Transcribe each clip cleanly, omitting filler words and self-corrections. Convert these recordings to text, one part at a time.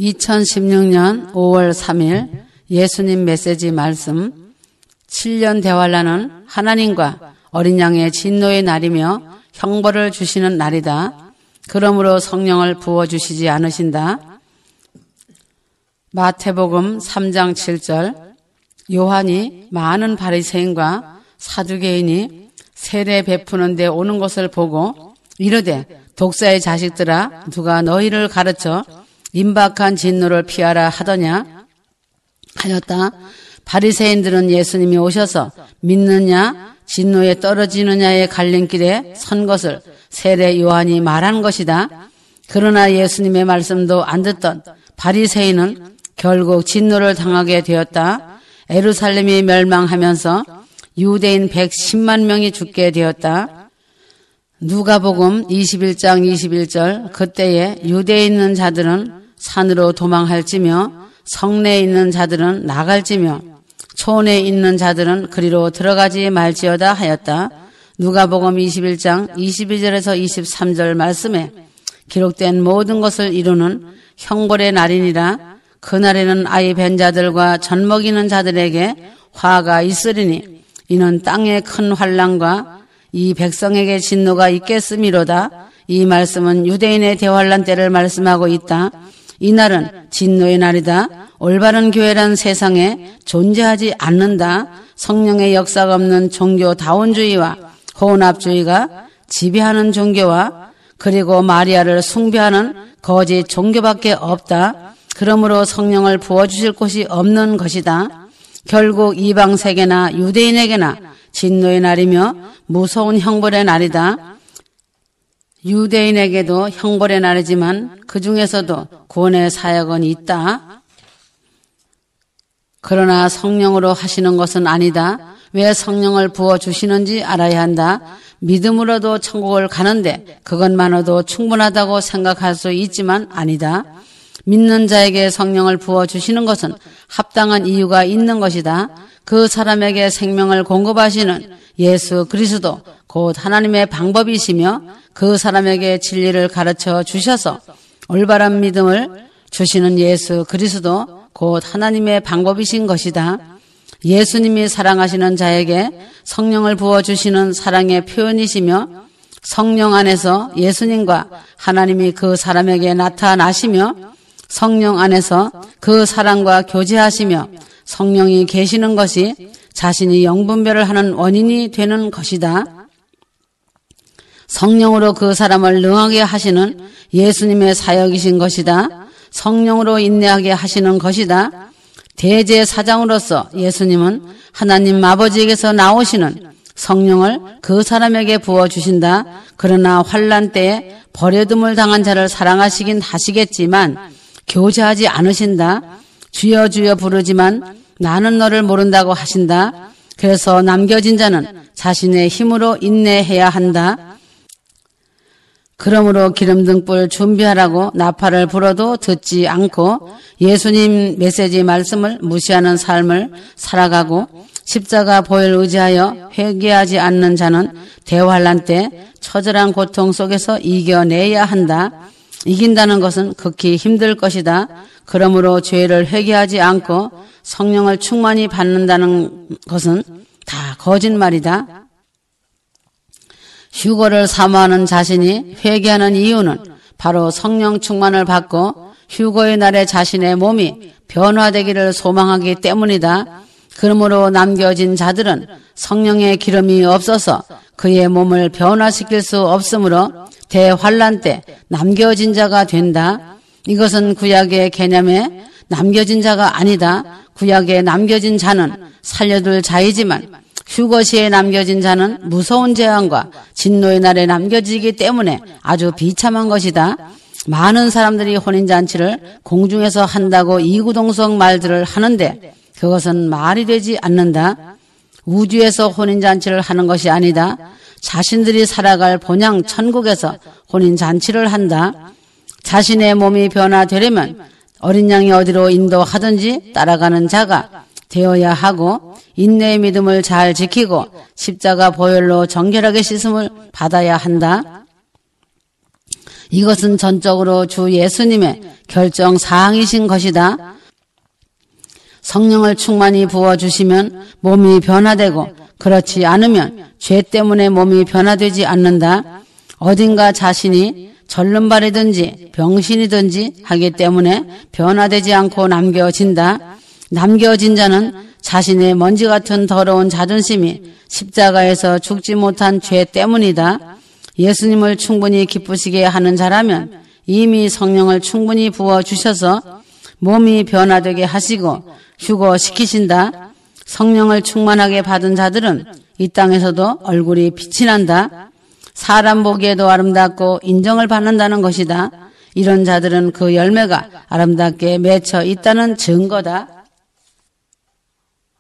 2016년 5월 3일 예수님 메시지 말씀 7년 대환란은 하나님과 어린 양의 진노의 날이며 형벌을 주시는 날이다. 그러므로 성령을 부어주시지 않으신다. 마태복음 3장 7절 요한이 많은 바리새인과 사두개인이 세례 베푸는 데 오는 것을 보고 이르되 독사의 자식들아 누가 너희를 가르쳐 임박한 진노를 피하라 하더냐 하였다. 바리새인들은 예수님이 오셔서 믿느냐 진노에 떨어지느냐의 갈림길에 선 것을 세례 요한이 말한 것이다. 그러나 예수님의 말씀도 안 듣던 바리새인은 결국 진노를 당하게 되었다. 예루살렘이 멸망하면서 유대인 110만 명이 죽게 되었다. 누가복음 21장 21절 그때에 유대에 있는 자들은 산으로 도망할지며 성내에 있는 자들은 나갈지며 촌에 있는 자들은 그리로 들어가지 말지어다 하였다. 누가복음 21장 22절에서 23절 말씀에 기록된 모든 것을 이루는 형벌의 날이니라. 그날에는 아이 벤 자들과 젖 먹이는 자들에게 화가 있으리니 이는 땅의 큰 환난과 이 백성에게 진노가 있겠음이로다. 이 말씀은 유대인의 대환란 때를 말씀하고 있다. 이날은 진노의 날이다. 올바른 교회란 세상에 존재하지 않는다. 성령의 역사가 없는 종교다원주의와 혼합주의가 지배하는 종교와 그리고 마리아를 숭배하는 거짓 종교밖에 없다. 그러므로 성령을 부어주실 곳이 없는 것이다. 결국 이방 세계나 유대인에게나 진노의 날이며 무서운 형벌의 날이다. 유대인에게도 형벌의 날이지만 그 중에서도 구원의 사역은 있다. 그러나 성령으로 하시는 것은 아니다. 왜 성령을 부어주시는지 알아야 한다. 믿음으로도 천국을 가는데 그것만으로도 충분하다고 생각할 수 있지만 아니다. 믿는 자에게 성령을 부어주시는 것은 합당한 이유가 있는 것이다. 그 사람에게 생명을 공급하시는 예수 그리스도 곧 하나님의 방법이시며 그 사람에게 진리를 가르쳐 주셔서 올바른 믿음을 주시는 예수 그리스도 곧 하나님의 방법이신 것이다. 예수님이 사랑하시는 자에게 성령을 부어주시는 사랑의 표현이시며 성령 안에서 예수님과 하나님이 그 사람에게 나타나시며 성령 안에서 그 사랑과 교제하시며 성령이 계시는 것이 자신이 영분별을 하는 원인이 되는 것이다. 성령으로 그 사람을 능하게 하시는 예수님의 사역이신 것이다. 성령으로 인내하게 하시는 것이다. 대제사장으로서 예수님은 하나님 아버지에게서 나오시는 성령을 그 사람에게 부어주신다. 그러나 환난 때에 버려둠을 당한 자를 사랑하시긴 하시겠지만 교제하지 않으신다. 주여 주여 부르지만 나는 너를 모른다고 하신다. 그래서 남겨진 자는 자신의 힘으로 인내해야 한다. 그러므로 기름등불 준비하라고 나팔을 불어도 듣지 않고 예수님 메시지 말씀을 무시하는 삶을 살아가고 십자가 보혈 의지하여 회개하지 않는 자는 대환란 때 처절한 고통 속에서 이겨내야 한다. 이긴다는 것은 극히 힘들 것이다. 그러므로 죄를 회개하지 않고 성령을 충만히 받는다는 것은 다 거짓말이다. 휴거를 사모하는 자신이 회개하는 이유는 바로 성령 충만을 받고 휴거의 날에 자신의 몸이 변화되기를 소망하기 때문이다. 그러므로 남겨진 자들은 성령의 기름이 없어서 그의 몸을 변화시킬 수 없으므로 대환란 때 남겨진 자가 된다. 이것은 구약의 개념에 남겨진 자가 아니다. 구약에 남겨진 자는 살려둘 자이지만 휴거 시에 남겨진 자는 무서운 재앙과 진노의 날에 남겨지기 때문에 아주 비참한 것이다. 많은 사람들이 혼인잔치를 공중에서 한다고 이구동성 말들을 하는데 그것은 말이 되지 않는다. 우주에서 혼인잔치를 하는 것이 아니다. 자신들이 살아갈 본향 천국에서 혼인잔치를 한다. 자신의 몸이 변화되려면 어린 양이 어디로 인도하든지 따라가는 자가 되어야 하고 인내의 믿음을 잘 지키고 십자가 보혈로 정결하게 씻음을 받아야 한다. 이것은 전적으로 주 예수님의 결정 사항이신 것이다. 성령을 충만히 부어주시면 몸이 변화되고 그렇지 않으면 죄 때문에 몸이 변화되지 않는다. 어딘가 자신이 절름발이든지 병신이든지 하기 때문에 변화되지 않고 남겨진다. 남겨진 자는 자신의 먼지 같은 더러운 자존심이 십자가에서 죽지 못한 죄 때문이다. 예수님을 충분히 기쁘시게 하는 자라면 이미 성령을 충분히 부어주셔서 몸이 변화되게 하시고 휴거시키신다. 성령을 충만하게 받은 자들은 이 땅에서도 얼굴이 빛이 난다. 사람 보기에도 아름답고 인정을 받는다는 것이다. 이런 자들은 그 열매가 아름답게 맺혀 있다는 증거다.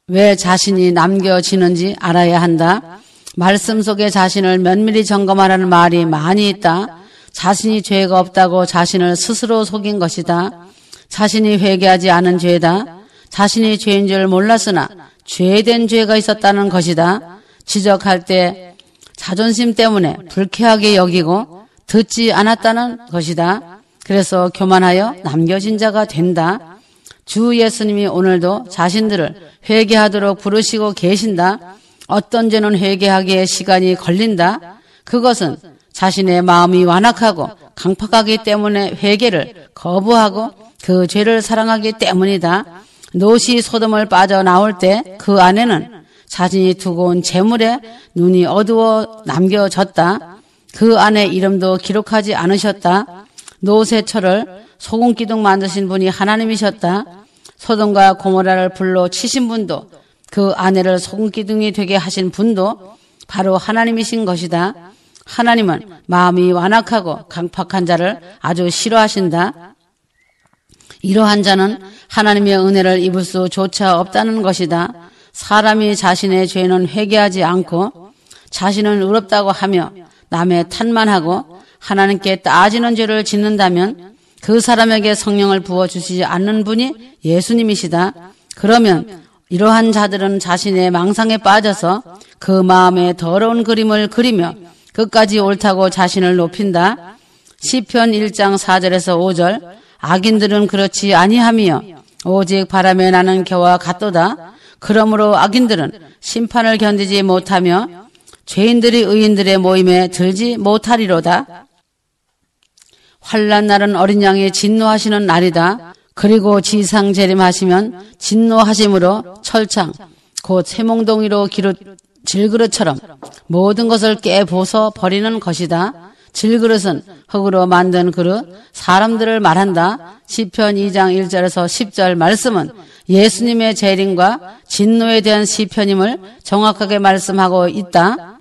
왜 자신이 남겨지는지 알아야 한다. 말씀 속에 자신을 면밀히 점검하라는 말이 많이 있다. 자신이 죄가 없다고 자신을 스스로 속인 것이다. 자신이 회개하지 않은 죄다. 자신이 죄인 줄 몰랐으나 죄된 죄가 있었다는 것이다. 지적할 때 자존심 때문에 불쾌하게 여기고 듣지 않았다는 것이다. 그래서 교만하여 남겨진 자가 된다. 주 예수님이 오늘도 자신들을 회개하도록 부르시고 계신다. 어떤 죄는 회개하기에 시간이 걸린다. 그것은 자신의 마음이 완악하고 강팍하기 때문에 회개를 거부하고 그 죄를 사랑하기 때문이다. 롯이 소돔을 빠져나올 때 그 안에는 자신이 두고 온 재물에 눈이 어두워 남겨졌다. 그 안에 이름도 기록하지 않으셨다. 롯의 철을 소금기둥 만드신 분이 하나님이셨다. 소돔과 고모라를 불로 치신 분도 그 아내를 소금기둥이 되게 하신 분도 바로 하나님이신 것이다. 하나님은 마음이 완악하고 강팍한 자를 아주 싫어하신다. 이러한 자는 하나님의 은혜를 입을 수조차 없다는 것이다. 사람이 자신의 죄는 회개하지 않고 자신은 의롭다고 하며 남의 탓만 하고 하나님께 따지는 죄를 짓는다면 그 사람에게 성령을 부어주시지 않는 분이 예수님이시다. 그러면 이러한 자들은 자신의 망상에 빠져서 그 마음에 더러운 그림을 그리며 끝까지 옳다고 자신을 높인다. 시편 1장 4절에서 5절 악인들은 그렇지 아니하며 오직 바람에 나는 겨와 같도다. 그러므로 악인들은 심판을 견디지 못하며 죄인들이 의인들의 모임에 들지 못하리로다. 환난 날은 어린 양이 진노하시는 날이다. 그리고 지상 재림하시면 진노하심으로 철창 곧 쇠몽둥이로 기루 질그릇처럼 모든 것을 깨부숴 버리는 것이다. 질그릇은 흙으로 만든 그릇, 사람들을 말한다. 시편 2장 1절에서 10절 말씀은 예수님의 재림과 진노에 대한 시편임을 정확하게 말씀하고 있다.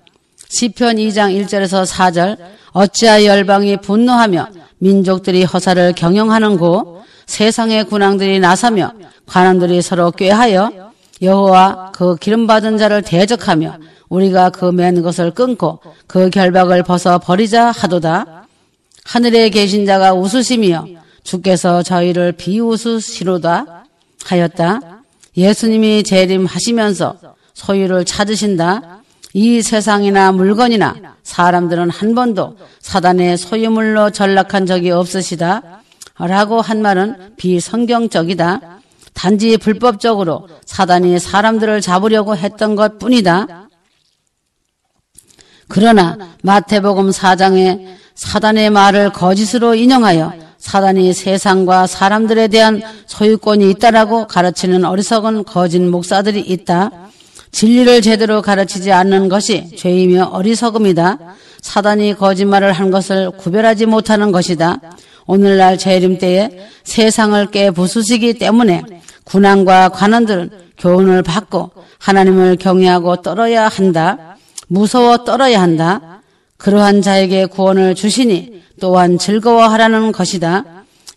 시편 2장 1절에서 4절 어찌하여 열방이 분노하며 민족들이 허사를 경영하는고 세상의 군왕들이 나서며 관원들이 서로 꾀하여 여호와 그 기름받은 자를 대적하며 우리가 그 맨 것을 끊고 그 결박을 벗어 버리자 하도다. 하늘에 계신 자가 웃으시며 주께서 저희를 비웃으시로다 하였다. 예수님이 재림하시면서 소유를 찾으신다. 이 세상이나 물건이나 사람들은 한 번도 사단의 소유물로 전락한 적이 없으시다 라고 한 말은 비성경적이다. 단지 불법적으로 사단이 사람들을 잡으려고 했던 것뿐이다. 그러나 마태복음 4장에 사단의 말을 거짓으로 인용하여 사단이 세상과 사람들에 대한 소유권이 있다라고 가르치는 어리석은 거짓 목사들이 있다. 진리를 제대로 가르치지 않는 것이 죄이며 어리석음이다. 사단이 거짓말을 한 것을 구별하지 못하는 것이다. 오늘날 재림 때에 세상을 깨부수시기 때문에 군왕과 관원들은 교훈을 받고 하나님을 경외하고 떨어야 한다. 무서워 떨어야 한다. 그러한 자에게 구원을 주시니 또한 즐거워하라는 것이다.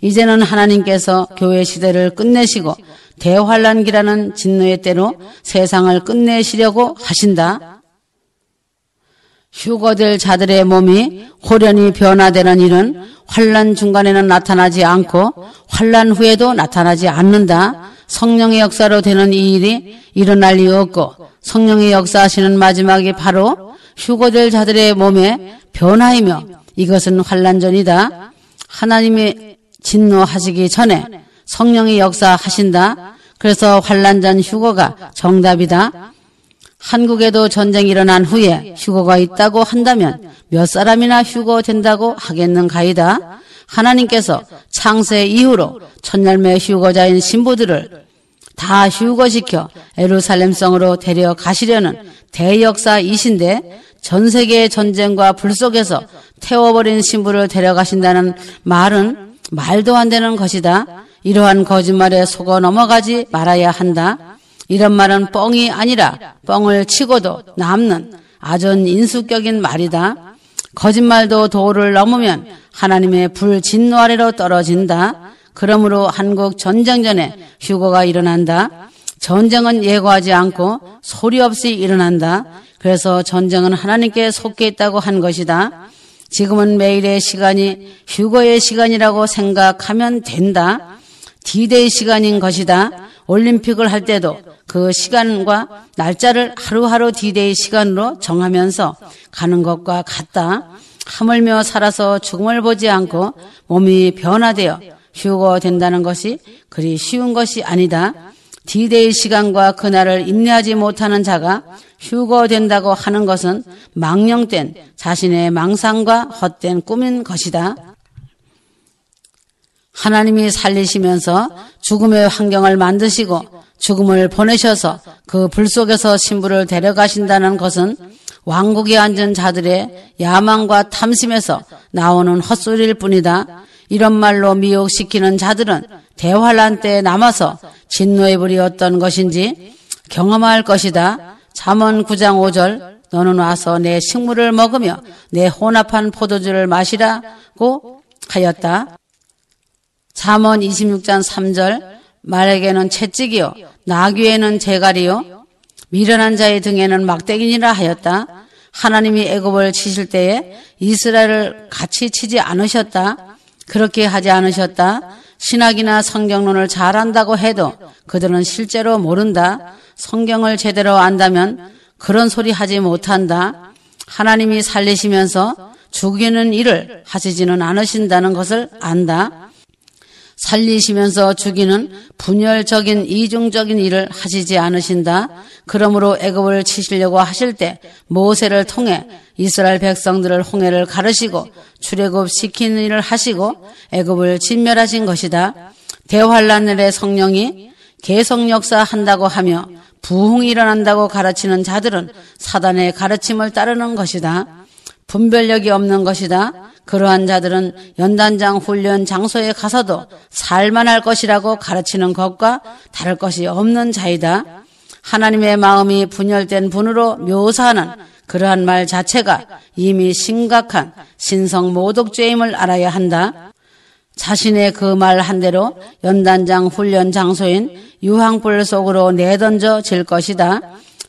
이제는 하나님께서 교회 시대를 끝내시고 대환란기라는 진노의 때로 세상을 끝내시려고 하신다. 휴거될 자들의 몸이 호련히 변화되는 일은 환란 중간에는 나타나지 않고 환란 후에도 나타나지 않는다. 성령의 역사로 되는 이 일이 일어날 리 없고 성령의 역사하시는 마지막이 바로 휴거될 자들의 몸의 변화이며 이것은 환난전이다. 하나님이 진노하시기 전에 성령이 역사하신다. 그래서 환난전 휴거가 정답이다. 한국에도 전쟁이 일어난 후에 휴거가 있다고 한다면 몇 사람이나 휴거된다고 하겠는가이다. 하나님께서 창세 이후로 천열매 휴거자인 신부들을 다 휴거시켜 예루살렘성으로 데려가시려는 대역사이신데 전 세계의 전쟁과 불 속에서 태워버린 신부를 데려가신다는 말은 말도 안 되는 것이다. 이러한 거짓말에 속아 넘어가지 말아야 한다. 이런 말은 뻥이 아니라 뻥을 치고도 남는 아전인수격인 말이다. 거짓말도 도를 넘으면 하나님의 불진노 아래로 떨어진다. 그러므로 한국 전쟁 전에 휴거가 일어난다. 전쟁은 예고하지 않고 소리 없이 일어난다. 그래서 전쟁은 하나님께 속해 있다고 한 것이다. 지금은 매일의 시간이 휴거의 시간이라고 생각하면 된다. D-Day 시간인 것이다. 올림픽을 할 때도 그 시간과 날짜를 하루하루 D-Day 시간으로 정하면서 가는 것과 같다. 하물며 살아서 죽음을 보지 않고 몸이 변화되어 휴거된다는 것이 그리 쉬운 것이 아니다. D-Day 시간과 그날을 인내하지 못하는 자가 휴거된다고 하는 것은 망령된 자신의 망상과 헛된 꿈인 것이다. 하나님이 살리시면서 죽음의 환경을 만드시고 죽음을 보내셔서 그 불 속에서 신부를 데려가신다는 것은 왕국에 앉은 자들의 야망과 탐심에서 나오는 헛소리일 뿐이다. 이런 말로 미혹시키는 자들은 대환란 때에 남아서 진노의 불이 어떤 것인지 경험할 것이다. 잠언 9장 5절 너는 와서 내 식물을 먹으며 내 혼합한 포도주를 마시라고 하였다. 잠언 26장 3절 말에게는 채찍이요 나귀에는 재갈이요 미련한 자의 등에는 막대기니라 하였다. 하나님이 애굽을 치실 때에 이스라엘을 같이 치지 않으셨다. 그렇게 하지 않으셨다. 신학이나 성경론을 잘한다고 해도 그들은 실제로 모른다. 성경을 제대로 안다면 그런 소리 하지 못한다. 하나님이 살리시면서 죽이는 일을 하시지는 않으신다는 것을 안다. 살리시면서 죽이는 분열적인 이중적인 일을 하시지 않으신다. 그러므로 애굽을 치시려고 하실 때 모세를 통해 이스라엘 백성들을 홍해를 가르시고 출애굽 시키는 일을 하시고 애굽을 진멸하신 것이다. 대환란날의 성령이 계속 역사한다고 하며 부흥이 일어난다고 가르치는 자들은 사단의 가르침을 따르는 것이다. 분별력이 없는 것이다. 그러한 자들은 연단장 훈련 장소에 가서도 살만할 것이라고 가르치는 것과 다를 것이 없는 자이다. 하나님의 마음이 분열된 분으로 묘사하는 그러한 말 자체가 이미 심각한 신성 모독죄임을 알아야 한다. 자신의 그 말 한 대로 연단장 훈련 장소인 유황불 속으로 내던져질 것이다.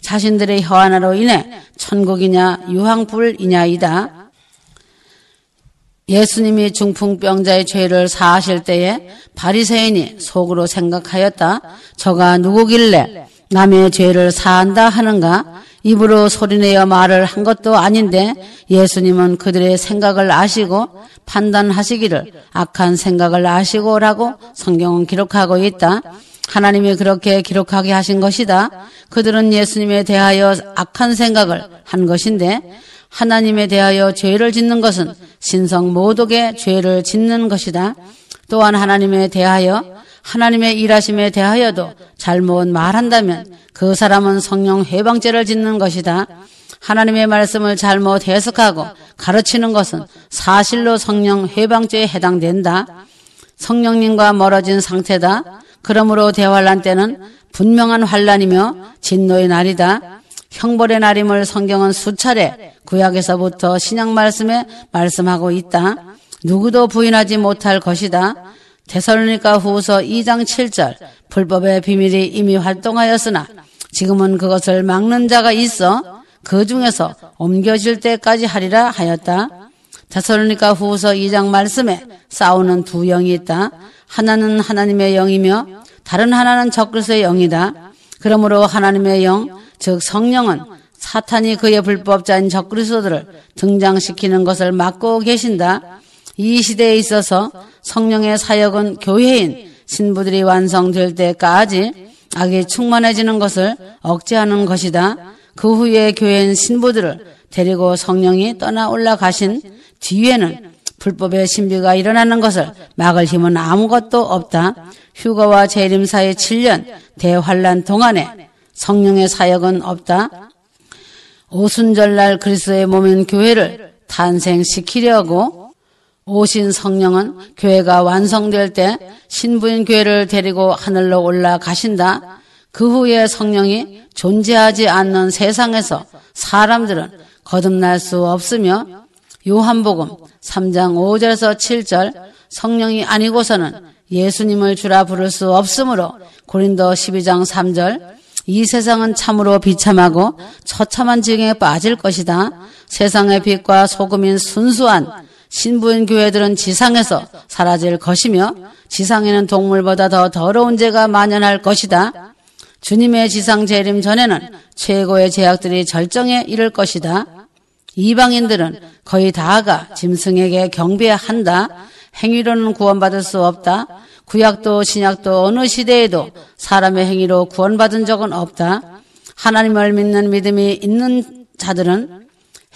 자신들의 혀 하나로 인해 천국이냐 유황불이냐이다. 예수님이 중풍병자의 죄를 사하실 때에 바리새인이 속으로 생각하였다. 저가 누구길래 남의 죄를 사한다 하는가? 입으로 소리내어 말을 한 것도 아닌데 예수님은 그들의 생각을 아시고 판단하시기를 악한 생각을 아시고라고 성경은 기록하고 있다. 하나님이 그렇게 기록하게 하신 것이다. 그들은 예수님에 대하여 악한 생각을 한 것인데 하나님에 대하여 죄를 짓는 것은 신성 모독의 죄를 짓는 것이다. 또한 하나님에 대하여 하나님의 일하심에 대하여도 잘못 말한다면 그 사람은 성령 회방죄를 짓는 것이다. 하나님의 말씀을 잘못 해석하고 가르치는 것은 사실로 성령 회방죄에 해당된다. 성령님과 멀어진 상태다. 그러므로 대환란 때는 분명한 환란이며 진노의 날이다. 형벌의 날임을 성경은 수차례 구약에서부터 신약 말씀에 말씀하고 있다. 누구도 부인하지 못할 것이다. 데살로니가 후서 2장 7절 불법의 비밀이 이미 활동하였으나 지금은 그것을 막는 자가 있어 그 중에서 옮겨질 때까지 하리라 하였다. 데살로니가 후서 2장 말씀에 싸우는 두 영이 있다. 하나는 하나님의 영이며 다른 하나는 적그리스도의 영이다. 그러므로 하나님의 영, 즉 성령은 사탄이 그의 불법자인 적그리스도들을 등장시키는 것을 막고 계신다. 이 시대에 있어서 성령의 사역은 교회인 신부들이 완성될 때까지 악이 충만해지는 것을 억제하는 것이다. 그 후에 교회인 신부들을 데리고 성령이 떠나 올라가신 뒤에는 불법의 신비가 일어나는 것을 막을 힘은 아무것도 없다. 휴거와 재림 사이 7년 대환란 동안에 성령의 사역은 없다. 오순절날 그리스도의 몸인 교회를 탄생시키려고 오신 성령은 교회가 완성될 때 신부인 교회를 데리고 하늘로 올라가신다. 그 후에 성령이 존재하지 않는 세상에서 사람들은 거듭날 수 없으며 요한복음 3장 5절에서 7절 성령이 아니고서는 예수님을 주라 부를 수 없으므로 고린도 12장 3절 이 세상은 참으로 비참하고 처참한 지경에 빠질 것이다. 세상의 빛과 소금인 순수한 신부인 교회들은 지상에서 사라질 것이며 지상에는 동물보다 더 더러운 죄가 만연할 것이다. 주님의 지상 재림 전에는 최고의 죄악들이 절정에 이를 것이다. 이방인들은 거의 다가 짐승에게 경배한다. 행위로는 구원받을 수 없다. 구약도 신약도 어느 시대에도 사람의 행위로 구원받은 적은 없다. 하나님을 믿는 믿음이 있는 자들은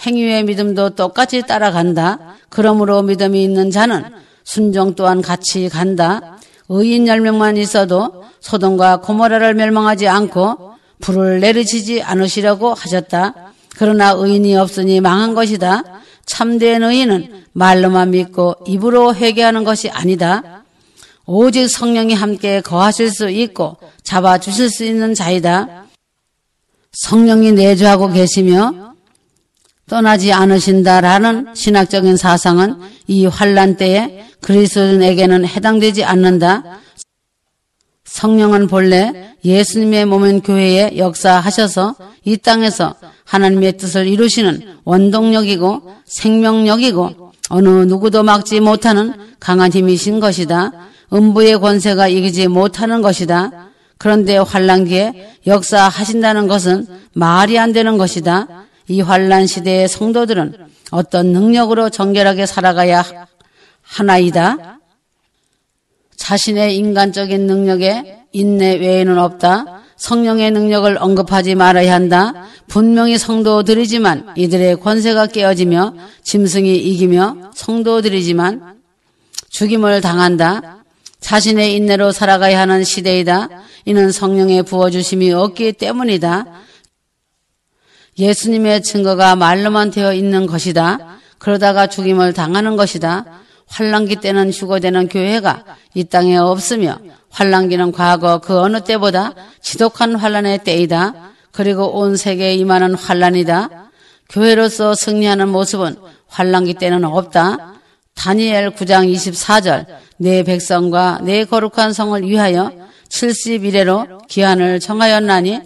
행위의 믿음도 똑같이 따라간다. 그러므로 믿음이 있는 자는 순종 또한 같이 간다. 의인 10명만 있어도 소돔과 고모라를 멸망하지 않고 불을 내리치지 않으시려고 하셨다. 그러나 의인이 없으니 망한 것이다. 참된 의인은 말로만 믿고 입으로 회개하는 것이 아니다. 오직 성령이 함께 거하실 수 있고 잡아주실 수 있는 자이다. 성령이 내주하고 계시며 떠나지 않으신다라는 신학적인 사상은 이 환란 때에 그리스도인에게는 해당되지 않는다. 성령은 본래 예수님의 몸인 교회에 역사하셔서 이 땅에서 하나님의 뜻을 이루시는 원동력이고 생명력이고 어느 누구도 막지 못하는 강한 힘이신 것이다. 음부의 권세가 이기지 못하는 것이다. 그런데 환란기에 역사하신다는 것은 말이 안 되는 것이다. 이 환란 시대의 성도들은 어떤 능력으로 정결하게 살아가야 하나이다. 자신의 인간적인 능력에 인내 외에는 없다. 성령의 능력을 언급하지 말아야 한다. 분명히 성도들이지만 이들의 권세가 깨어지며 짐승이 이기며 성도들이지만 죽임을 당한다. 자신의 인내로 살아가야 하는 시대이다. 이는 성령의 부어주심이 없기 때문이다. 예수님의 증거가 말로만 되어 있는 것이다. 그러다가 죽임을 당하는 것이다. 환란기 때는 휴거되는 교회가 이 땅에 없으며 환란기는 과거 그 어느 때보다 지독한 환란의 때이다. 그리고 온 세계에 임하는 환란이다. 교회로서 승리하는 모습은 환란기 때는 없다. 다니엘 9장 24절 내 백성과 내 거룩한 성을 위하여 70일에로 기한을 정하였나니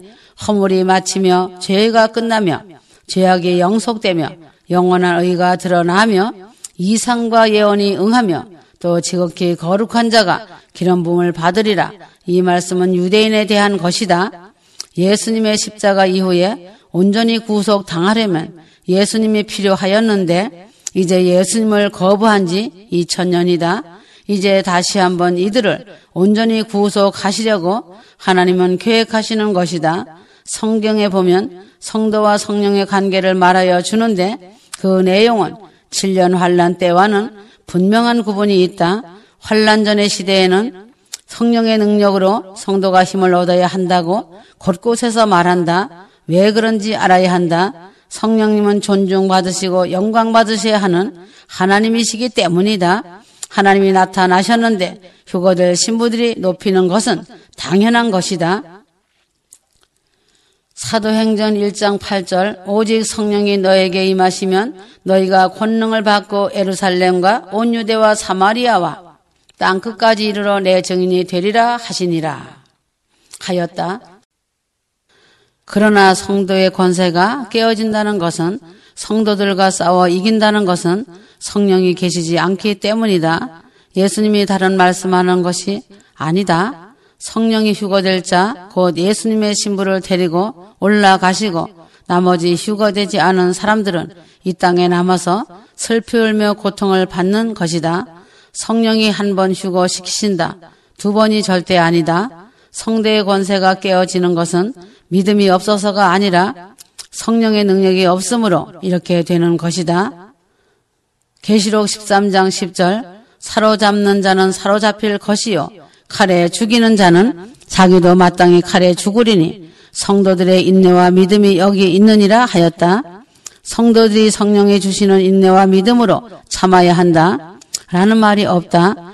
허물이 마치며 죄가 끝나며 죄악이 영속되며 영원한 의가 드러나며 이상과 예언이 응하며 또 지극히 거룩한 자가 기름 부음을 받으리라. 이 말씀은 유대인에 대한 것이다. 예수님의 십자가 이후에 온전히 구속당하려면 예수님이 필요하였는데 이제 예수님을 거부한 지 2000년이다. 이제 다시 한번 이들을 온전히 구속하시려고 하나님은 계획하시는 것이다. 성경에 보면 성도와 성령의 관계를 말하여 주는데 그 내용은 7년 환란 때와는 분명한 구분이 있다. 환란 전의 시대에는 성령의 능력으로 성도가 힘을 얻어야 한다고 곳곳에서 말한다. 왜 그런지 알아야 한다. 성령님은 존중받으시고 영광받으셔야 하는 하나님이시기 때문이다. 하나님이 나타나셨는데 휴거될 신부들이 높이는 것은 당연한 것이다. 사도행전 1장 8절 오직 성령이 너에게 임하시면 너희가 권능을 받고 예루살렘과 온 유대와 사마리아와 땅끝까지 이르러 내 증인이 되리라 하시니라 하였다. 그러나 성도의 권세가 깨어진다는 것은 성도들과 싸워 이긴다는 것은 성령이 계시지 않기 때문이다. 예수님이 다른 말씀하는 것이 아니다. 성령이 휴거될 자 곧 예수님의 신부를 데리고 올라가시고 나머지 휴거되지 않은 사람들은 이 땅에 남아서 슬피 울며 고통을 받는 것이다. 성령이 한 번 휴거시키신다. 두 번이 절대 아니다. 성대의 권세가 깨어지는 것은 믿음이 없어서가 아니라 성령의 능력이 없으므로 이렇게 되는 것이다. 계시록 13장 10절 사로잡는 자는 사로잡힐 것이요 칼에 죽이는 자는 자기도 마땅히 칼에 죽으리니 성도들의 인내와 믿음이 여기 있느니라 하였다. 성도들이 성령이 주시는 인내와 믿음으로 참아야 한다. 라는 말이 없다.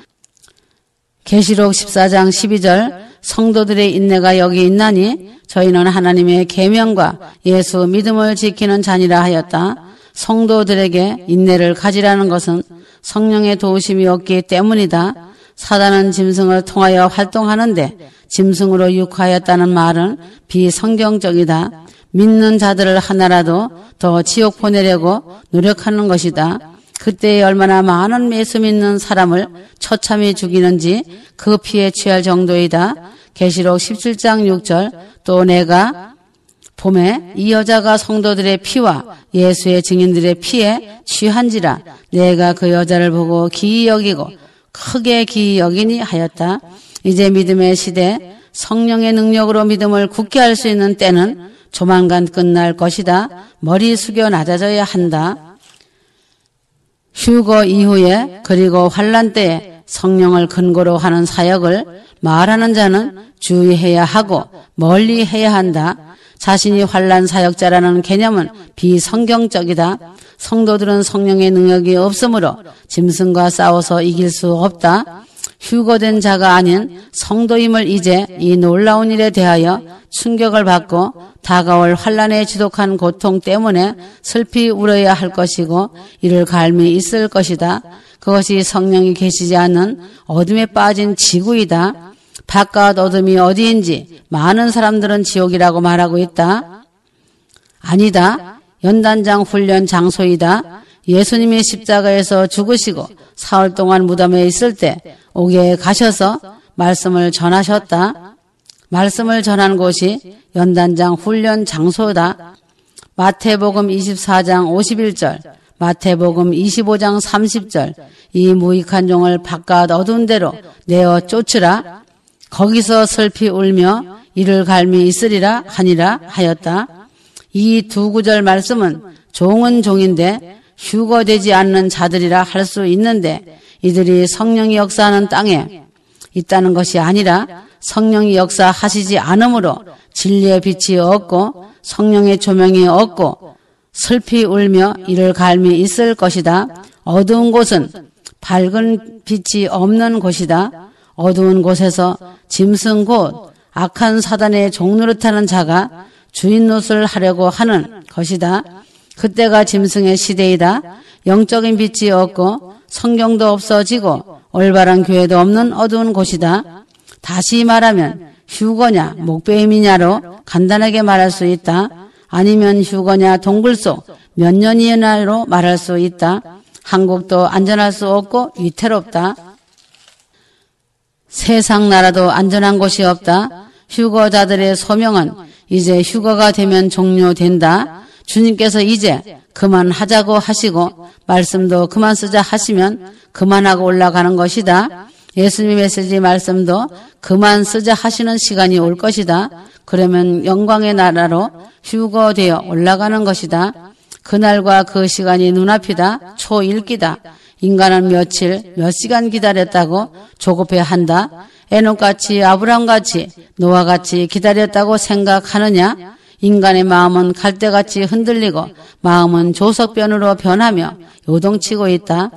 계시록 14장 12절 성도들의 인내가 여기 있나니 저희는 하나님의 계명과 예수 믿음을 지키는 자니라 하였다. 성도들에게 인내를 가지라는 것은 성령의 도우심이 없기 때문이다. 사단은 짐승을 통하여 활동하는데 짐승으로 육하였다는 말은 비성경적이다. 믿는 자들을 하나라도 더 지옥 보내려고 노력하는 것이다. 그때 얼마나 많은 예수 믿는 사람을 처참히 죽이는지 그 피에 취할 정도이다. 계시록 17장 6절 또 내가 봄에 이 여자가 성도들의 피와 예수의 증인들의 피에 취한지라 내가 그 여자를 보고 기이 여기고 크게 기이 여기니 하였다. 이제 믿음의 시대 성령의 능력으로 믿음을 굳게 할 수 있는 때는 조만간 끝날 것이다. 머리 숙여 낮아져야 한다. 휴거 이후에 그리고 환난 때에 성령을 근거로 하는 사역을 말하는 자는 주의해야 하고 멀리 해야 한다. 자신이 환난 사역자라는 개념은 비성경적이다. 성도들은 성령의 능력이 없으므로 짐승과 싸워서 이길 수 없다. 휴거된 자가 아닌 성도임을 이제 이 놀라운 일에 대하여 충격을 받고 다가올 환난에 지독한 고통 때문에 슬피 울어야 할 것이고 이를 갈미 있을 것이다. 그것이 성령이 계시지 않는 어둠에 빠진 지구이다. 바깥 어둠이 어디인지 많은 사람들은 지옥이라고 말하고 있다. 아니다. 연단장 훈련 장소이다. 예수님이 십자가에서 죽으시고 사흘 동안 무덤에 있을 때 옥에 가셔서 말씀을 전하셨다. 말씀을 전한 곳이 연단장 훈련 장소다. 마태복음 24장 51절, 마태복음 25장 30절 이 무익한 종을 바깥 어두운 데로 내어 쫓으라. 거기서 슬피 울며 이를 갈미 있으리라 하니라 하였다. 이 두 구절 말씀은 종은 종인데 휴거되지 않는 자들이라 할 수 있는데 이들이 성령이 역사하는 땅에 있다는 것이 아니라 성령이 역사하시지 않으므로 진리의 빛이 없고 성령의 조명이 없고 슬피 울며 이를 갈미 있을 것이다. 어두운 곳은 밝은 빛이 없는 곳이다. 어두운 곳에서 짐승 곧 악한 사단의 종노릇하는 자가 주인 노릇을 하려고 하는 것이다. 그때가 짐승의 시대이다. 영적인 빛이 없고 성경도 없어지고 올바른 교회도 없는 어두운 곳이다. 다시 말하면 휴거냐 목배임이냐로 간단하게 말할 수 있다. 아니면 휴거냐 동굴 속 몇 년이냐로 말할 수 있다. 한국도 안전할 수 없고 위태롭다. 세상 나라도 안전한 곳이 없다. 휴거자들의 소명은 이제 휴거가 되면 종료된다. 주님께서 이제 그만하자고 하시고 말씀도 그만 쓰자 하시면 그만하고 올라가는 것이다. 예수님의 메시지 말씀도 그만 쓰자 하시는 시간이 올 것이다. 그러면 영광의 나라로 휴거되어 올라가는 것이다. 그날과 그 시간이 눈앞이다. 초일기다. 인간은 며칠, 몇 시간 기다렸다고 조급해한다. 에녹같이 아브람같이 노아같이 기다렸다고 생각하느냐? 인간의 마음은 갈대같이 흔들리고 마음은 조석변으로 변하며 요동치고 있다.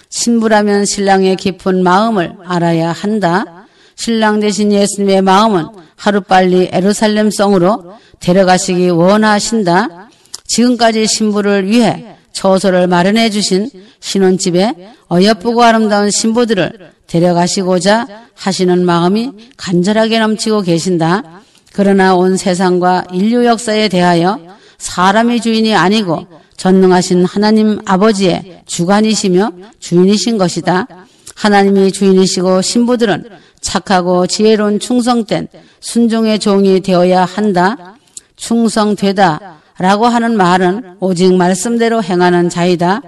신부라면 신랑의 깊은 마음을 알아야 한다. 신랑 대신 예수님의 마음은 하루빨리 예루살렘성으로 데려가시기 원하신다. 지금까지 신부를 위해 처소를 마련해 주신 신혼집에 어여쁘고 아름다운 신부들을 데려가시고자 하시는 마음이 간절하게 넘치고 계신다. 그러나 온 세상과 인류 역사에 대하여 사람이 주인이 아니고 전능하신 하나님 아버지의 주관이시며 주인이신 것이다. 하나님이 주인이시고 신부들은 착하고 지혜로운 충성된 순종의 종이 되어야 한다. 충성되다 라고 하는 말은 오직 말씀대로 행하는 자이다.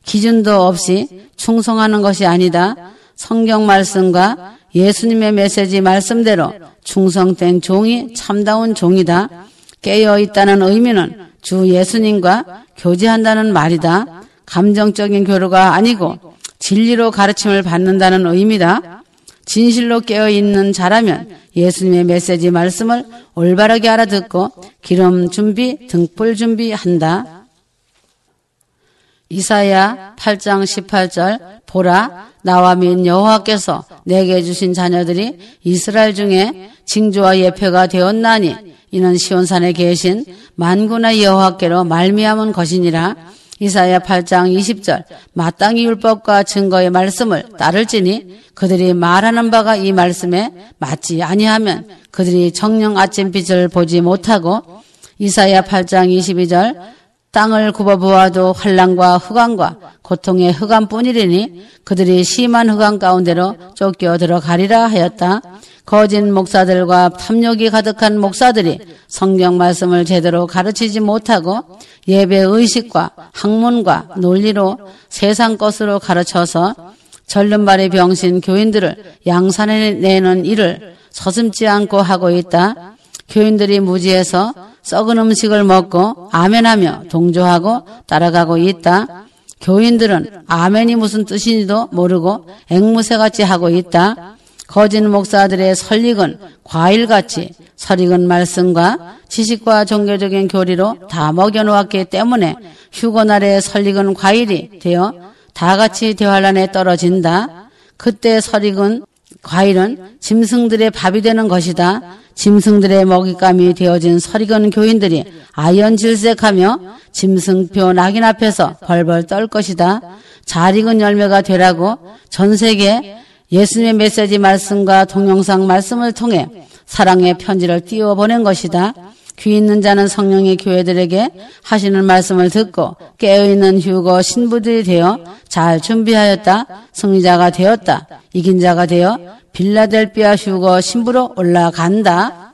기준도 없이 충성하는 것이 아니다. 성경 말씀과 예수님의 메시지 말씀대로 충성된 종이 참다운 종이다. 깨어있다는 의미는 주 예수님과 교제한다는 말이다. 감정적인 교류가 아니고 진리로 가르침을 받는다는 의미다. 진실로 깨어있는 자라면 예수님의 메시지 말씀을 올바르게 알아듣고 기름 준비, 등불 준비한다. 이사야 8장 18절 보라 나와 및 여호와께서 내게 주신 자녀들이 이스라엘 중에 징조와 예표가 되었나니 이는 시온산에 계신 만군의 여호와께로 말미암은 것이니라. 이사야 8장 20절 마땅히 율법과 증거의 말씀을 따를지니 그들이 말하는 바가 이 말씀에 맞지 아니하면 그들이 정령 아침빛을 보지 못하고. 이사야 8장 22절 땅을 굽어보아도 환난과 흑암과 고통의 흑암뿐이리니 그들이 심한 흑암 가운데로 쫓겨 들어가리라 하였다. 거짓 목사들과 탐욕이 가득한 목사들이 성경 말씀을 제대로 가르치지 못하고 예배 의식과 학문과 논리로 세상 것으로 가르쳐서 절름발이 병신 교인들을 양산해내는 일을 서슴지 않고 하고 있다. 교인들이 무지해서 썩은 음식을 먹고 아멘하며 동조하고 따라가고 있다. 교인들은 아멘이 무슨 뜻인지도 모르고 앵무새같이 하고 있다. 거짓 목사들의 설익은 과일같이 설익은 말씀과 지식과 종교적인 교리로 다 먹여놓았기 때문에 휴거날에 설익은 과일이 되어 다같이 대환란에 떨어진다. 그때 설익은 과일은 짐승들의 밥이 되는 것이다. 짐승들의 먹잇감이 되어진 설익은 교인들이 아연질색하며 짐승표 낙인 앞에서 벌벌 떨 것이다. 잘 익은 열매가 되라고 전 세계 예수님의 메시지 말씀과 동영상 말씀을 통해 사랑의 편지를 띄워보낸 것이다. 귀 있는 자는 성령의 교회들에게 하시는 말씀을 듣고 깨어있는 휴거 신부들이 되어 잘 준비하였다. 승리자가 되었다. 이긴 자가 되어 빌라델비아 휴거 신부로 올라간다.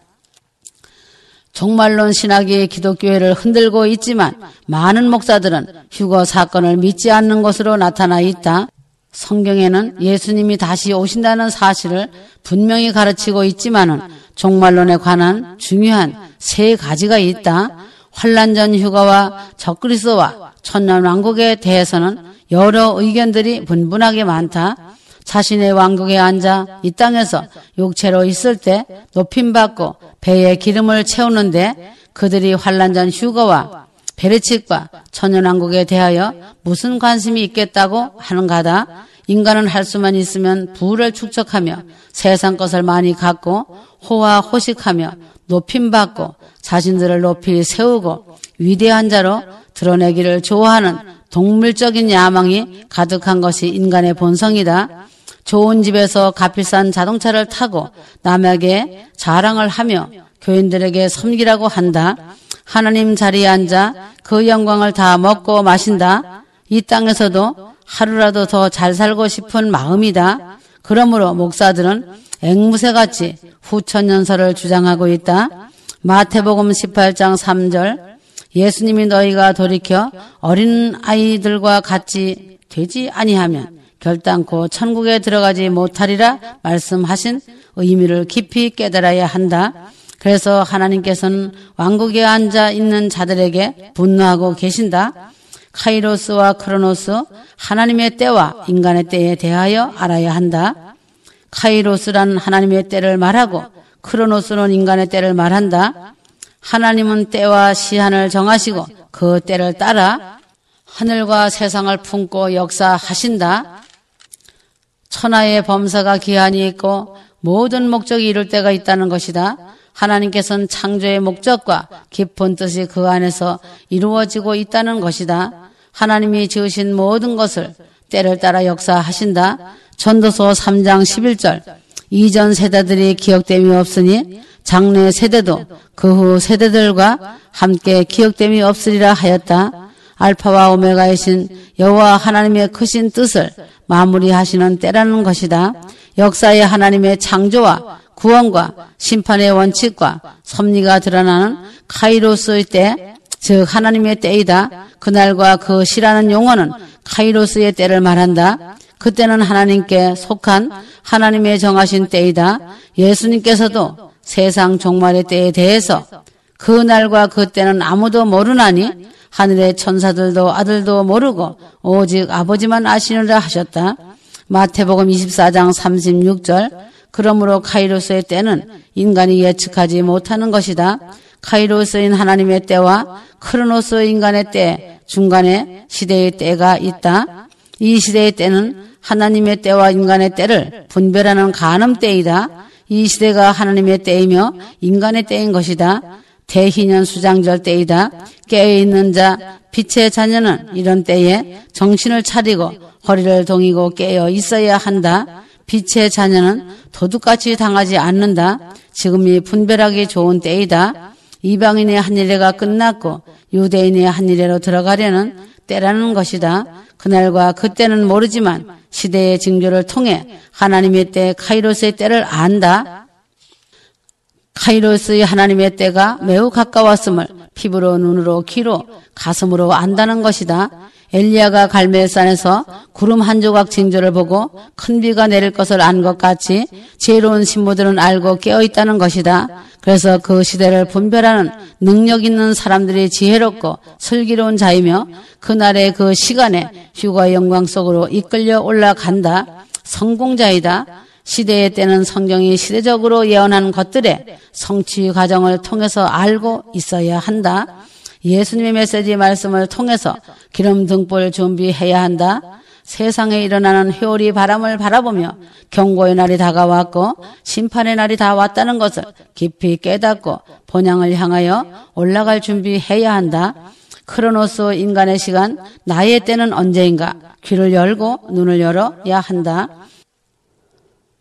종말론 신학이 기독교회를 흔들고 있지만 많은 목사들은 휴거 사건을 믿지 않는 것으로 나타나 있다. 성경에는 예수님이 다시 오신다는 사실을 분명히 가르치고 있지만은 종말론에 관한 중요한 세 가지가 있다. 환난 전 휴거와 적그리스도와 천년왕국에 대해서는 여러 의견들이 분분하게 많다. 자신의 왕국에 앉아 이 땅에서 육체로 있을 때 높임받고 배에 기름을 채우는데 그들이 환난 전 휴거와 베르칙과 천연왕국에 대하여 무슨 관심이 있겠다고 하는가다. 인간은 할 수만 있으면 부를 축적하며 세상 것을 많이 갖고 호화 호식하며 높임받고 자신들을 높이 세우고 위대한 자로 드러내기를 좋아하는 동물적인 야망이 가득한 것이 인간의 본성이다. 좋은 집에서 값비싼 자동차를 타고 남에게 자랑을 하며 교인들에게 섬기라고 한다. 하나님 자리에 앉아 그 영광을 다 먹고 마신다. 이 땅에서도 하루라도 더 잘 살고 싶은 마음이다. 그러므로 목사들은 앵무새같이 후천연설을 주장하고 있다. 마태복음 18장 3절 예수님이 너희가 돌이켜 어린 아이들과 같이 되지 아니하면 결단코 천국에 들어가지 못하리라 말씀하신 의미를 깊이 깨달아야 한다. 그래서 하나님께서는 왕국에 앉아 있는 자들에게 분노하고 계신다. 카이로스와 크로노스, 하나님의 때와 인간의 때에 대하여 알아야 한다. 카이로스란 하나님의 때를 말하고 크로노스는 인간의 때를 말한다. 하나님은 때와 시한을 정하시고 그 때를 따라 하늘과 세상을 품고 역사하신다. 천하의 범사가 기한이 있고 모든 목적이 이룰 때가 있다는 것이다. 하나님께서는 창조의 목적과 깊은 뜻이 그 안에서 이루어지고 있다는 것이다. 하나님이 지으신 모든 것을 때를 따라 역사하신다. 전도서 3장 11절 이전 세대들이 기억됨이 없으니 장래 세대도 그 후 세대들과 함께 기억됨이 없으리라 하였다. 알파와 오메가이신 여호와 하나님의 크신 뜻을 마무리하시는 때라는 것이다. 역사의 하나님의 창조와 구원과 심판의 원칙과 섭리가 드러나는 카이로스의 때, 즉 하나님의 때이다. 그날과 그 시라는 용어는 카이로스의 때를 말한다. 그때는 하나님께 속한 하나님의 정하신 때이다. 예수님께서도 세상 종말의 때에 대해서 그날과 그때는 아무도 모르나니 하늘의 천사들도 아들도 모르고 오직 아버지만 아시느라 하셨다. 마태복음 24장 36절. 그러므로 카이로스의 때는 인간이 예측하지 못하는 것이다. 카이로스인 하나님의 때와 크로노스 인간의 때 중간에 시대의 때가 있다. 이 시대의 때는 하나님의 때와 인간의 때를 분별하는 간음 때이다. 이 시대가 하나님의 때이며 인간의 때인 것이다. 대희년 수장절 때이다. 깨어있는 자 빛의 자녀는 이런 때에 정신을 차리고 허리를 동이고 깨어 있어야 한다. 빛의 자녀는 도둑같이 당하지 않는다. 지금이 분별하기 좋은 때이다. 이방인의 한 일회가 끝났고 유대인의 한 일회로 들어가려는 때라는 것이다. 그날과 그때는 모르지만 시대의 징조를 통해 하나님의 때 카이로스의 때를 안다. 카이로스의 하나님의 때가 매우 가까웠음을 피부로 눈으로 귀로 가슴으로 안다는 것이다. 엘리야가 갈멜산에서 구름 한 조각 징조를 보고 큰 비가 내릴 것을 안 것 같이 지혜로운 신부들은 알고 깨어있다는 것이다. 그래서 그 시대를 분별하는 능력 있는 사람들이 지혜롭고 슬기로운 자이며 그날의 그 시간에 휴거의 영광 속으로 이끌려 올라간다. 성공자이다. 시대의 때는 성경이 시대적으로 예언한 것들의 성취 과정을 통해서 알고 있어야 한다. 예수님의 메시지 말씀을 통해서 기름 등불 준비해야 한다. 세상에 일어나는 회오리 바람을 바라보며 경고의 날이 다가왔고 심판의 날이 다 왔다는 것을 깊이 깨닫고 본향을 향하여 올라갈 준비해야 한다. 크로노스 인간의 시간, 나의 때는 언제인가? 귀를 열고 눈을 열어야 한다.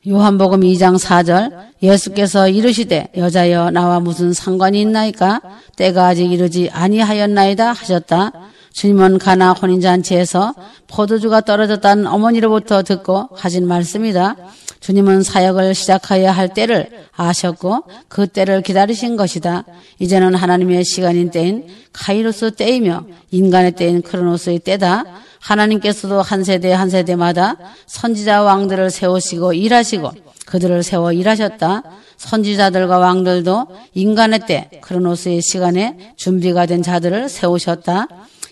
요한복음 2장 4절. 예수께서 이르시되 여자여 나와 무슨 상관이 있나이까? 때가 아직 이르지 아니하였나이다 하셨다. 주님은 가나 혼인잔치에서 포도주가 떨어졌다는 어머니로부터 듣고 하신 말씀이다. 주님은 사역을 시작해야 할 때를 아셨고 그 때를 기다리신 것이다. 이제는 하나님의 시간인 때인 카이로스 때이며 인간의 때인 크로노스의 때다. 하나님께서도 한 세대 한 세대마다 선지자 왕들을 세우시고 일하시고 그들을 세워 일하셨다. 선지자들과 왕들도 인간의 때 크로노스의 시간에 준비가 된 자들을 세우셨다.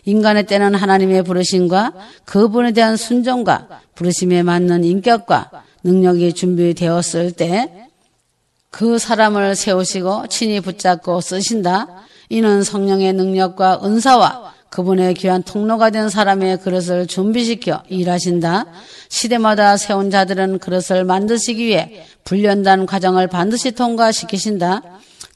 인간의 때는 하나님의 부르심과 그분에 대한 순종과 부르심에 맞는 인격과 능력이 준비되었을 때 그 사람을 세우시고 친히 붙잡고 쓰신다. 이는 성령의 능력과 은사와 그분의 귀한 통로가 된 사람의 그릇을 준비시켜 일하신다. 시대마다 세운 자들은 그릇을 만드시기 위해 훈련단 과정을 반드시 통과시키신다.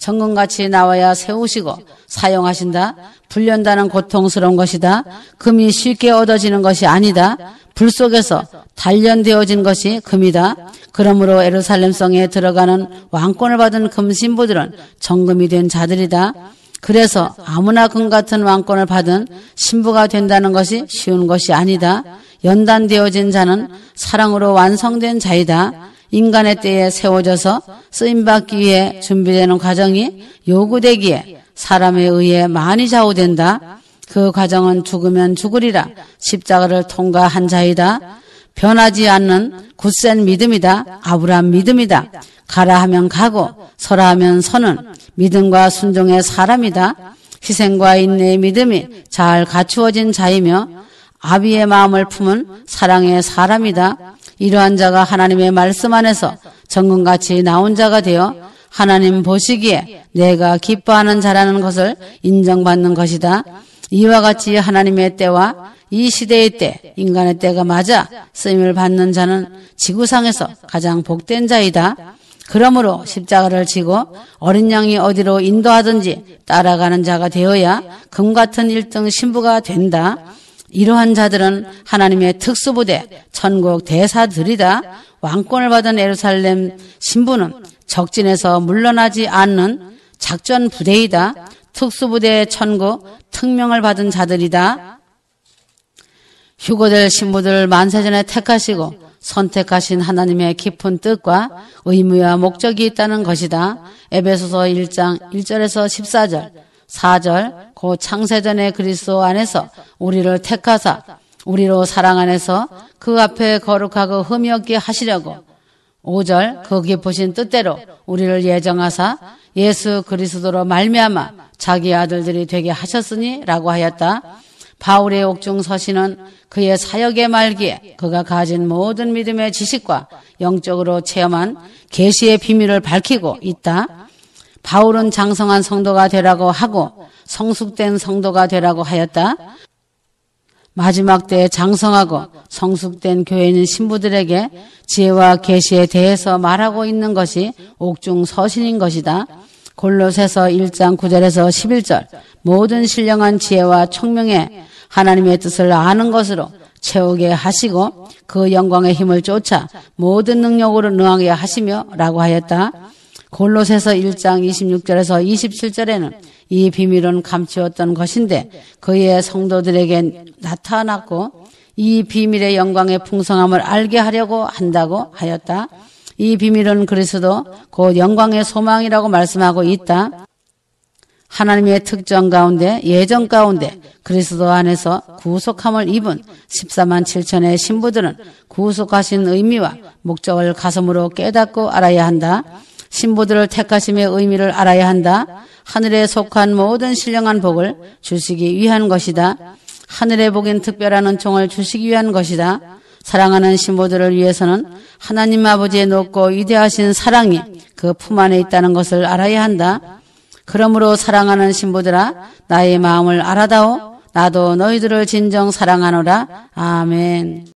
정금같이 나와야 세우시고 사용하신다. 훈련단은 고통스러운 것이다. 금이 쉽게 얻어지는 것이 아니다. 불 속에서 단련되어진 것이 금이다. 그러므로 예루살렘 성에 들어가는 왕권을 받은 금신부들은 정금이 된 자들이다. 그래서 아무나 금 같은 왕권을 받은 신부가 된다는 것이 쉬운 것이 아니다. 연단되어진 자는 사랑으로 완성된 자이다. 인간의 때에 세워져서 쓰임받기 위해 준비되는 과정이 요구되기에 사람에 의해 많이 좌우된다. 그 과정은 죽으면 죽으리라 십자가를 통과한 자이다. 변하지 않는 굳센 믿음이다. 아브라함 믿음이다. 가라 하면 가고 서라 하면 서는 믿음과 순종의 사람이다. 희생과 인내의 믿음이 잘 갖추어진 자이며 아비의 마음을 품은 사랑의 사람이다. 이러한 자가 하나님의 말씀 안에서 정금같이 나온 자가 되어 하나님 보시기에 내가 기뻐하는 자라는 것을 인정받는 것이다. 이와 같이 하나님의 때와 이 시대의 때, 인간의 때가 맞아 쓰임을 받는 자는 지구상에서 가장 복된 자이다. 그러므로 십자가를 지고 어린 양이 어디로 인도하든지 따라가는 자가 되어야 금 같은 1등 신부가 된다. 이러한 자들은 하나님의 특수부대, 천국 대사들이다. 왕권을 받은 예루살렘 신부는 적진에서 물러나지 않는 작전 부대이다. 특수부대의 천국, 특명을 받은 자들이다. 휴거될 신부들을 만세전에 택하시고 선택하신 하나님의 깊은 뜻과 의무와 목적이 있다는 것이다. 에베소서 1장 1절에서 14절. 4절 곧 창세전에 그리스도 안에서 우리를 택하사 우리로 사랑 안에서 그 앞에 거룩하고 흠이 없게 하시려고 5절 그 깊으신 뜻대로 우리를 예정하사 예수 그리스도로 말미암아 자기 아들들이 되게 하셨으니 라고 하였다. 바울의 옥중 서신은 그의 사역의 말기에 그가 가진 모든 믿음의 지식과 영적으로 체험한 계시의 비밀을 밝히고 있다. 바울은 장성한 성도가 되라고 하고 성숙된 성도가 되라고 하였다. 마지막 때에 장성하고 성숙된 교회인 신부들에게 지혜와 계시에 대해서 말하고 있는 것이 옥중 서신인 것이다. 골로새서 1장 9절에서 11절 모든 신령한 지혜와 총명에 하나님의 뜻을 아는 것으로 채우게 하시고 그 영광의 힘을 쫓아 모든 능력으로 능하게 하시며 라고 하였다. 골로새서 1장 26절에서 27절에는 이 비밀은 감추었던 것인데 그의 성도들에게 나타났고 이 비밀의 영광의 풍성함을 알게 하려고 한다고 하였다. 이 비밀은 그리스도 곧 영광의 소망이라고 말씀하고 있다. 하나님의 특정 가운데 예정 가운데 그리스도 안에서 구속함을 입은 14만 7천의 신부들은 구속하신 의미와 목적을 가슴으로 깨닫고 알아야 한다. 신부들을 택하심의 의미를 알아야 한다. 하늘에 속한 모든 신령한 복을 주시기 위한 것이다. 하늘의 복인 특별한 은총을 주시기 위한 것이다. 사랑하는 신부들을 위해서는 하나님 아버지의 높고 위대하신 사랑이 그 품 안에 있다는 것을 알아야 한다. 그러므로 사랑하는 신부들아 나의 마음을 알아다오. 나도 너희들을 진정 사랑하노라. 아멘.